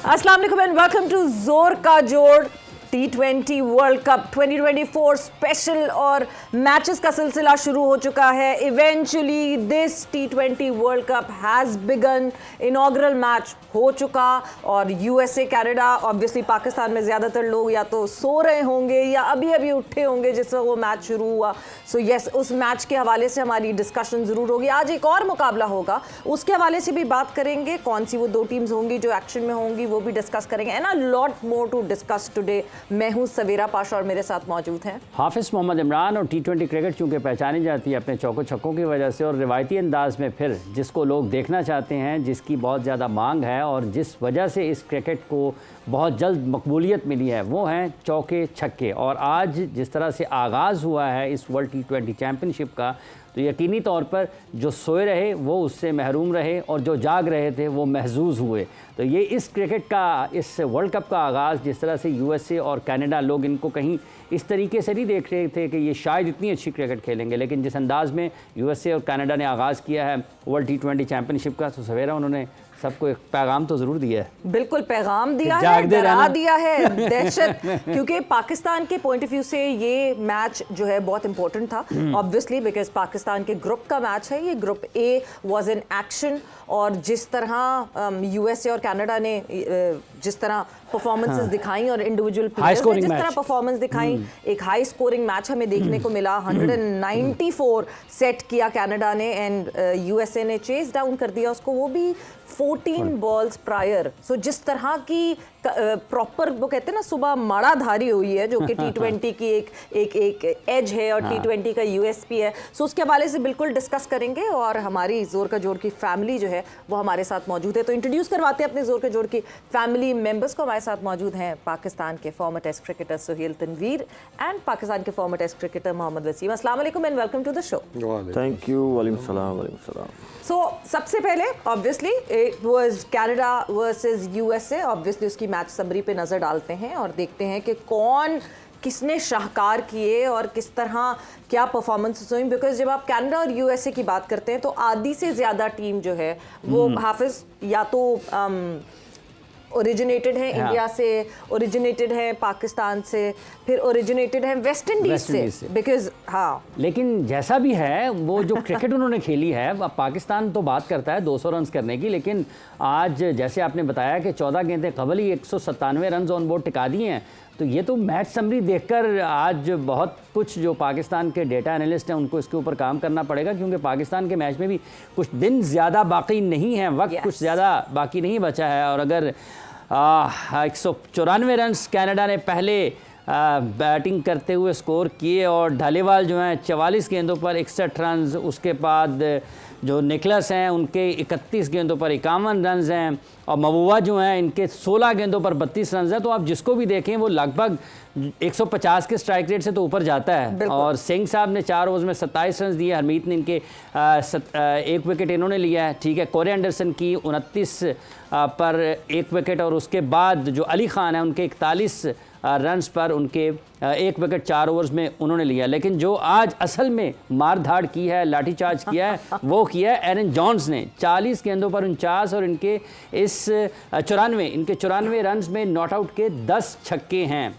अस्सलाम वालेकुम and welcome to जोर का जोड़ T20 वर्ल्ड कप 2024 स्पेशल और मैचेस का सिलसिला शुरू हो चुका है। Eventually this T20 world cup has begun. Inaugural match हो चुका और यूएसए कनाडा, ऑब्वियसली पाकिस्तान में ज़्यादातर लोग या तो सो रहे होंगे या अभी अभी उठे होंगे जिस वक्त वो मैच शुरू हुआ। सो यस, उस मैच के हवाले से हमारी डिस्कशन ज़रूर होगी। आज एक और मुकाबला होगा, उसके हवाले से भी बात करेंगे। कौन सी वो दो टीम्स होंगी जो एक्शन में होंगी वो भी डिस्कस करेंगे। And a lot more to discuss today. मैं हूं सवेरा पाशा और मेरे साथ मौजूद हैं हाफिज मोहम्मद इमरान। और T20 क्रिकेट चूँकि पहचानी जाती है अपने चौको छक्कों की वजह से और रिवायती अंदाज में, फिर जिसको लोग देखना चाहते हैं, जिसकी बहुत ज़्यादा मांग है और जिस वजह से इस क्रिकेट को बहुत जल्द मकबूलियत मिली है, वो हैं चौके छक्के। और आज जिस तरह से आगाज़ हुआ है इस वर्ल्ड T20 चैम्पियनशिप का, तो यकीनी तौर पर जो सोए रहे वो उससे महरूम रहे और जो जाग रहे थे वो महजूज़ हुए। तो ये इस क्रिकेट का, इस वर्ल्ड कप का आगाज़ जिस तरह से यूएसए और कनाडा, लोग इनको कहीं इस तरीके से नहीं देख रहे थे कि ये शायद इतनी अच्छी क्रिकेट खेलेंगे, लेकिन जिस अंदाज़ में यूएसए और कनाडा ने आगाज़ किया है वर्ल्ड T20 चैम्पियनशिप का, तो सवेरा उन्होंने सबको एक पैगाम तो ज़रूर दिया है। बिल्कुल पैगाम दिया है, डरा दिया है, दहशत। क्योंकि पाकिस्तान के पॉइंट ऑफ व्यू से ये मैच जो है बहुत इंपॉर्टेंट था, ऑब्वियसली बिकॉज पाकिस्तान के ग्रुप का मैच है ये। Group A was in action और जिस तरह यूएसए और कनाडा ने जिस तरह परफॉर्मेंसेस दिखाई और इंडिविजुअल प्लेयर्स ने जिस तरह परफॉर्मेंस दिखाई, एक हाई स्कोरिंग मैच हमें देखने को मिला। 194 सेट किया कनाडा ने एंड यूएसए ने चेस डाउन कर दिया उसको, वो भी 14 बॉल्स प्रायर। सो जिस तरह की प्रॉपर, वो कहते हैं ना, सुबह माड़ाधारी हुई है, जो कि T20 की एक एज है और T20 का यूएसपी है। सो उसके हवाले से बिल्कुल डिस्कस करेंगे और हमारी जोर का जोड़ की फैमिली जो है वो हमारे साथ मौजूद है। तो इंट्रोड्यूस करवाते हैं अपने जोर का जोड़ की फैमिली मेंबर्स को। हमारे साथ मौजूद हैं पाकिस्तान के former test cricketer Sohail Tanvir and Pakistan के former test cricketer Mohammad Wasim. अस्सलाम वालेकुम and welcome to the show. Thank you. वालेकुम सलाम। सो सबसे पहले obviously it was Canada versus USA. Obviously उसकी मैच समरी पे नज़र डालते हैं और देखते हैं कि कौन किसने शाहकार किए और किस तरह क्या परफॉर्मेंस हुई। बिकॉज जब आप कनाडा और यूएसए की बात करते हैं तो आधी से ज़्यादा टीम जो है वो हाफिज या तो ओरिजिनेटेड है इंडिया से, ओरिजिनेटेड है पाकिस्तान से, फिर ओरिजिनेटेड है वेस्ट इंडीज से। बिकॉज लेकिन जैसा भी है वो जो क्रिकेट उन्होंने खेली है, पाकिस्तान तो बात करता है 200 रन करने की, लेकिन आज जैसे आपने बताया कि 14 गेंदें कबल ही 197 रन ऑन बोर्ड टिका दिए हैं। तो ये तो मैच समरी देखकर आज बहुत कुछ जो पाकिस्तान के डेटा एनालिस्ट हैं उनको इसके ऊपर काम करना पड़ेगा, क्योंकि पाकिस्तान के मैच में भी कुछ दिन ज़्यादा बाकी नहीं है, वक्त कुछ ज़्यादा बाकी नहीं बचा है। और अगर 194 रन कनाडा ने पहले बैटिंग करते हुए स्कोर किए और ढालीवाल जो हैं 44 गेंदों पर 61 रन, उसके बाद जो निकलस हैं उनके 31 गेंदों पर 51 रन हैं और महबूबा जो हैं इनके 16 गेंदों पर 32 रन हैं। तो आप जिसको भी देखें वो लगभग 150 के स्ट्राइक रेट से तो ऊपर जाता है। और सिंह साहब ने 4 ओवर्स में 27 रन दिए। हरमीत ने इनके 1 विकेट इन्होंने लिया है, ठीक है। कोरे एंडरसन की 29 पर 1 विकेट और उसके बाद जो अली खान है उनके 41 रन्स पर उनके 1 विकेट 4 ओवर्स में उन्होंने लिया। लेकिन जो आज असल में मारधाड़ की है, लाठीचार्ज किया है, वो किया है एरन जॉन्स ने। 40 गेंदों पर 49 और इनके इस 94 रन्स में नॉट आउट के 10 छक्के हैं।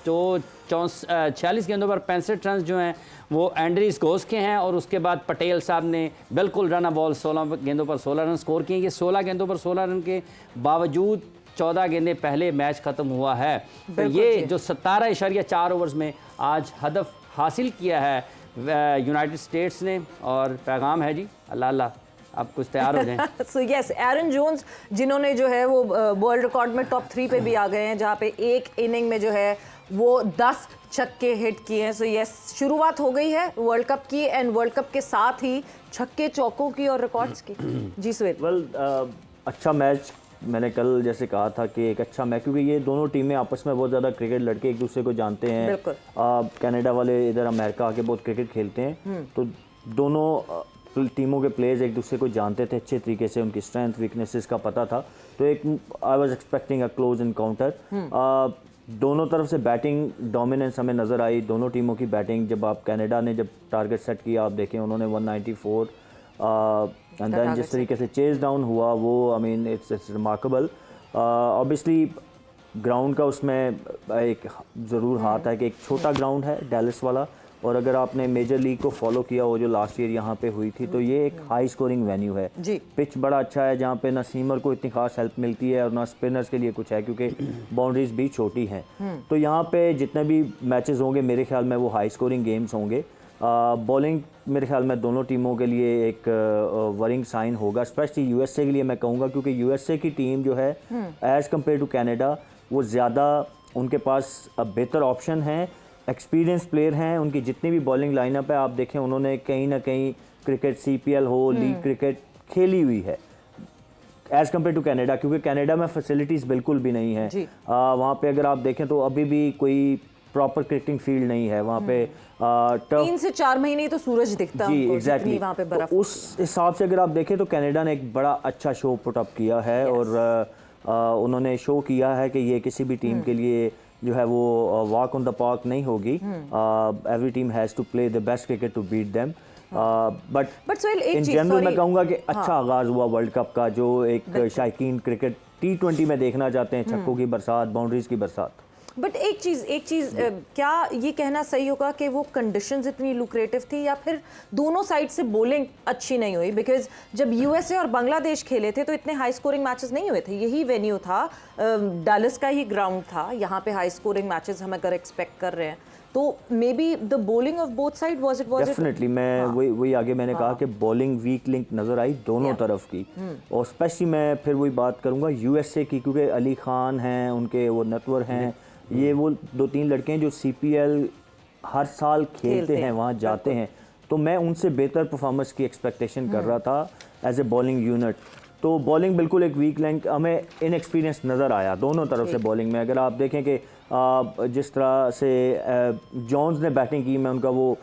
तो 46 गेंदों पर 65 रन जो हैं वो एंड्रीज घोष के हैं। और उसके बाद पटेल साहब ने बिल्कुल रन बॉल 16 गेंदों पर 16 रन स्कोर किए। ये 16 गेंदों पर 16 रन के बावजूद 14 गेंदें पहले मैच ख़त्म हुआ है। तो ये जो 17.4 ओवर्स में आज हदफ हासिल किया है यूनाइटेड स्टेट्स ने, और पैगाम है जी अल्लाह अल्लाह, आप कुछ तैयार हो जाएं। सो यस, एरन जोन्स जिन्होंने जो है वो वर्ल्ड रिकॉर्ड में टॉप 3 पे भी आ गए हैं, जहाँ पे एक इनिंग में जो है वो 10 छक्के हिट किए हैं। सो यस, शुरुआत हो गई है वर्ल्ड कप की एंड वर्ल्ड कप के साथ ही छक्के चौकों की और रिकॉर्ड्स की। जी सुहेल। अच्छा मैच, मैंने कल जैसे कहा था कि एक अच्छा मैच, क्योंकि ये दोनों टीमें आपस में बहुत ज़्यादा क्रिकेट लड़के एक दूसरे को जानते हैं। कनाडा वाले इधर अमेरिका आके बहुत क्रिकेट खेलते हैं, तो दोनों टीमों के प्लेयर्स एक दूसरे को जानते थे अच्छे तरीके से, उनकी स्ट्रेंथ वीकनेसेस का पता था। तो एक I was expecting a close encounter. दोनों तरफ से बैटिंग डोमिनेंस हमें नज़र आई, दोनों टीमों की बैटिंग। जब आप कनाडा ने जब टारगेट सेट किया, आप देखें उन्होंने 194 एंड देन जिस तरीके से चेज डाउन हुआ वो, I mean it's remarkable. Obviously ground का उसमें एक ज़रूर हाथ है कि एक छोटा ग्राउंड है डैलस वाला, और अगर आपने मेजर लीग को फॉलो किया हो जो लास्ट ईयर यहाँ पे हुई थी, तो ये एक हाई स्कोरिंग वेन्यू है जी। पिच बड़ा अच्छा है जहाँ पे ना सीमर को इतनी खास हेल्प मिलती है और ना स्पिनर्स के लिए कुछ है, क्योंकि बाउंड्रीज भी छोटी हैं। तो यहाँ पे जितने भी मैचेस होंगे मेरे ख्याल में वो हाई स्कोरिंग गेम्स होंगे। बॉलिंग मेरे ख्याल में दोनों टीमों के लिए एक वरिंग साइन होगा, स्पेशली यूएसए के लिए मैं कहूँगा, क्योंकि यूएसए की टीम जो है एज़ कम्पेयर टू कैनेडा वो ज़्यादा उनके पास बेहतर ऑप्शन हैं, एक्सपीरियंस प्लेयर हैं। उनकी जितनी भी बॉलिंग लाइनअप है आप देखें, उन्होंने कहीं ना कहीं क्रिकेट CPL हो, लीग क्रिकेट खेली हुई है एज़ कम्पेयर टू कैनेडा, क्योंकि कैनेडा में फैसिलिटीज़ बिल्कुल भी नहीं है। वहाँ पे अगर आप देखें तो अभी भी कोई प्रॉपर क्रिकेटिंग फील्ड नहीं है वहाँ पे। 3 से 4 महीने तो सूरज दिखता जी एग्जैक्टली वहाँ पे बर्फ। उस हिसाब से अगर आप देखें तो कनाडा ने एक बड़ा अच्छा शो पुट अप किया है और उन्होंने शो किया है कि ये किसी भी टीम के लिए जो है वो वॉक ऑन द पार्क नहीं होगी। Every team has to play the best cricket to beat them. But in general मैं कहूँगा कि अच्छा आगाज़ हुआ वर्ल्ड कप का, जो एक शायकीन क्रिकेट T20 में देखना चाहते हैं, छक्कों की बरसात, बाउंड्रीज की बरसात। बट एक चीज़ क्या ये कहना सही होगा कि वो कंडीशंस इतनी लुक्रेटिव थी या फिर दोनों साइड से बॉलिंग अच्छी नहीं हुई? बिकॉज जब यूएसए और बांग्लादेश खेले थे तो इतने हाई स्कोरिंग मैचेस नहीं हुए थे। यही वेन्यू था, डैलस का ही ग्राउंड था, यहाँ पे हाई स्कोरिंग मैचेस हम अगर एक्सपेक्ट कर रहे हैं तो may be the bowling of both side was it definitely. मैं वही आगे मैंने कहा कि बॉलिंग वीक लिंक नज़र आई दोनों तरफ की, और स्पेशली मैं फिर वही बात करूँगा यूएसए की, क्योंकि अली खान हैं, उनके वो नटवर हैं, ये वो 2-3 लड़के हैं जो CPL हर साल खेलते हैं, वहाँ जाते हैं, तो मैं उनसे बेहतर परफॉर्मेंस की एक्सपेक्टेशन कर रहा था एज ए बॉलिंग यूनिट। तो बॉलिंग बिल्कुल एक वीक लिंक, हमें इनएक्सपीरियंस नज़र आया दोनों तरफ से बॉलिंग में। अगर आप देखें कि जिस तरह से जॉन्स ने बैटिंग की, मैं उनका वो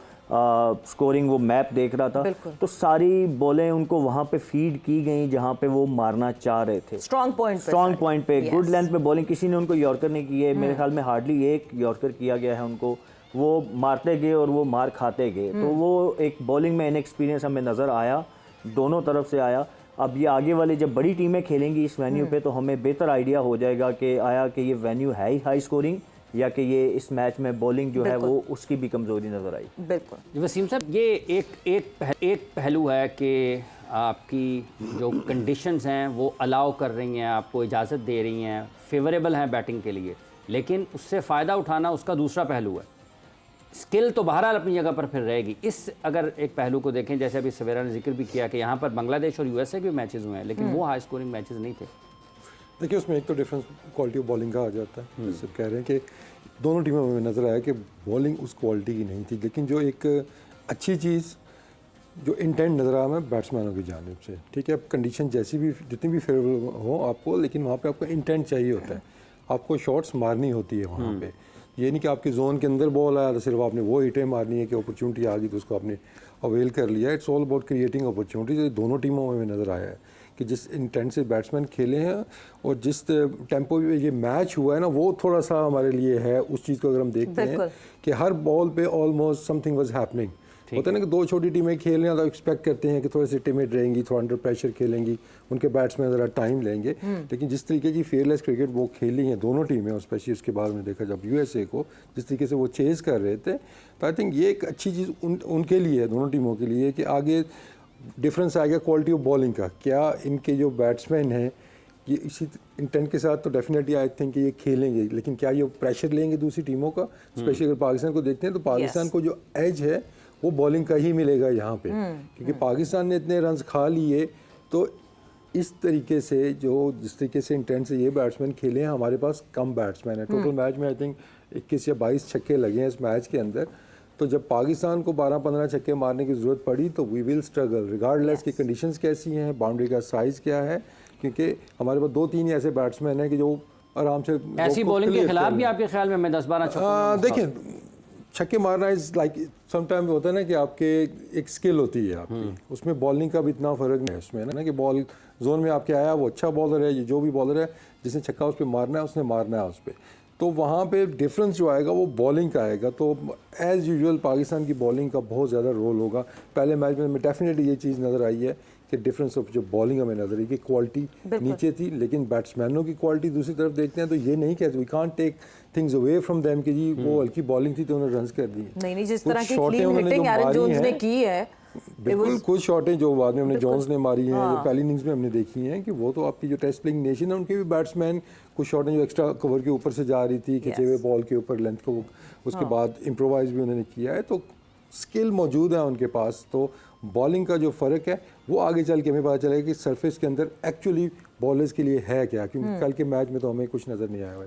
स्कोरिंग वो मैप देख रहा था, तो सारी बॉलें उनको वहाँ पे फीड की गई जहाँ पे वो मारना चाह रहे थे, स्ट्रॉन्ग पॉइंट पे, गुड लेंथ पे बॉलिंग। किसी ने उनको यॉर्कर नहीं की है, मेरे ख्याल में हार्डली एक यॉर्कर किया गया है उनको, वो मारते गए और वो मार खाते गए। तो वो एक बॉलिंग में इनएक्सपीरियंस हमें नज़र आया, दोनों तरफ से आया। अब ये आगे वाले जब बड़ी टीमें खेलेंगी इस वेन्यू पे तो हमें बेहतर आइडिया हो जाएगा कि आया कि ये वेन्यू है ही हाई स्कोरिंग या कि ये इस मैच में बॉलिंग जो है वो उसकी भी कमज़ोरी नज़र आई। बिल्कुल वसीम साहब, ये एक पहलू है कि आपकी जो कंडीशंस हैं वो अलाउ कर रही हैं, आपको इजाज़त दे रही हैं, फेवरेबल हैं बैटिंग के लिए, लेकिन उससे फ़ायदा उठाना उसका दूसरा पहलू है। स्किल तो बहरहाल अपनी जगह पर फिर रहेगी। इस अगर एक पहलू को देखें, जैसे अभी सवेरा ने जिक्र भी किया कि यहाँ पर बांग्लादेश और यूएसए के मैचेस हुए हैं, लेकिन वो हाई स्कोरिंग मैचेस नहीं थे। देखिए उसमें एक तो डिफरेंस क्वालिटी ऑफ बॉलिंग का आ जाता है। जैसे कह रहे हैं कि दोनों टीमों में नज़र आया कि बॉलिंग उस क्वालिटी की नहीं थी, लेकिन जो एक अच्छी चीज़ जो इंटेंट नज़र आया हमें बैट्समैनों की जानिब से, ठीक है, अब कंडीशन जैसी भी जितनी भी फेवरेबल हो आपको, लेकिन वहाँ पे आपको इंटेंट चाहिए होता है, आपको शॉट्स मारनी होती है वहाँ पे। ये नहीं कि आपकी जोन के अंदर बॉल आया तो सिर्फ आपने वो हिटें मारनी है कि अपॉर्चुनिटी आ गई तो उसको आपने अवेल कर लिया। It's all about creating opportunities. दोनों टीमों में नज़र आया है कि जिस इंटेंट से बैट्समैन खेले हैं और जिस टेम्पो पे ये मैच हुआ है ना, वो थोड़ा सा हमारे लिए है। उस चीज़ को अगर हम देखते हैं कि हर बॉल पे ऑलमोस्ट समथिंग वाज हैपनिंग। होता है ना कि दो छोटी टीमें खेल रही हैं तो एक्सपेक्ट करते हैं कि थोड़े से टिमिड रहेंगी, थोड़ा अंडर प्रेशर खेलेंगी, उनके बैट्समैन ज़रा टाइम लेंगे, लेकिन जिस तरीके की फेयरलेस क्रिकेट वो खेली हैं दोनों टीमें, और स्पेशली उसके बाद में देखा जब यूएसए को जिस तरीके से वो चेज़ कर रहे थे, तो आई थिंक ये एक अच्छी चीज़ उनके लिए है, दोनों टीमों के लिए, कि आगे डिफरेंस आ गया क्वालिटी ऑफ बॉलिंग का। क्या इनके जो बैट्समैन हैं ये इसी इंटेंट के साथ तो डेफिनेटली आई थिंक ये खेलेंगे, लेकिन क्या ये प्रेशर लेंगे दूसरी टीमों का? स्पेशली अगर पाकिस्तान को देखते हैं तो पाकिस्तान को जो एज है वो बॉलिंग का ही मिलेगा यहाँ पे, क्योंकि पाकिस्तान ने इतने रन्स खा लिए। तो इस तरीके से जिस तरीके से इंटेंट से ये बैट्समैन खेले हैं, हमारे पास कम बैट्समैन है। टोटल मैच में आई थिंक 21 या 22 छक्के लगे हैं इस मैच के अंदर। तो जब पाकिस्तान को 12-15 छक्के मारने की ज़रूरत पड़ी तो वी विल स्ट्रगल रिगार्डलेस की कंडीशंस कैसी हैं, बाउंड्री का साइज़ क्या है, क्योंकि हमारे पास 2-3 ऐसे बैट्समैन हैं कि जो आराम से ऐसी बॉलिंग के खिलाफ भी आपके ख्याल में मैं 10-12 देखिए छक्के मारना इज़ लाइक समटाइम होता है ना कि आपके एक स्किल होती है आपकी, उसमें बॉलिंग का भी इतना फ़र्क नहीं है उसमें ना, कि बॉल जोन में आपके आया वो अच्छा बॉलर है, ये जो भी बॉलर है जिसने छक्का उस पर मारना है उसने मारना है उस पर, तो वहाँ पे डिफरेंस जो आएगा वो बॉलिंग का आएगा। तो एज़ यूजुअल पाकिस्तान की बॉलिंग का बहुत ज़्यादा रोल होगा। पहले मैच में डेफिनेटली ये चीज़ नज़र आई है कि डिफरेंस ऑफ जो बॉलिंग हमें नजर आई कि क्वालिटी नीचे थी, लेकिन बैट्समैनों की क्वालिटी दूसरी तरफ देखते हैं तो ये नहीं कहते we can't take things away from them कि जी वो हल्की बॉलिंग थी तो उन्होंने रन्स कर दिए। नहीं, जिस कुछ तरह की शॉटें क्लीन उन्होंने हिटिंग जो एरन मारी जोन्स ने हैं, की है, बिल्कुल कुछ शॉटें जो बाद में हमने जोन्स ने मारी हैं या पहली इनिंग्स में हमने देखी हैं कि वो तो आपकी जो टेस्ट प्लेइंग नेशन है उनके भी बैट्समैन कुछ शॉटें जो एक्स्ट्रा कवर के ऊपर से जा रही थी खिंचे हुए बॉल के ऊपर लेंथ को, उसके बाद इम्प्रोवाइज भी उन्होंने किया है, तो स्किल मौजूद है उनके पास। तो बॉलिंग का जो फ़र्क है वो आगे चल के हमें पता चलेगा कि सरफेस के अंदर एक्चुअली बॉलर्स के लिए है क्या, क्योंकि कल के मैच में तो हमें कुछ नज़र नहीं आया।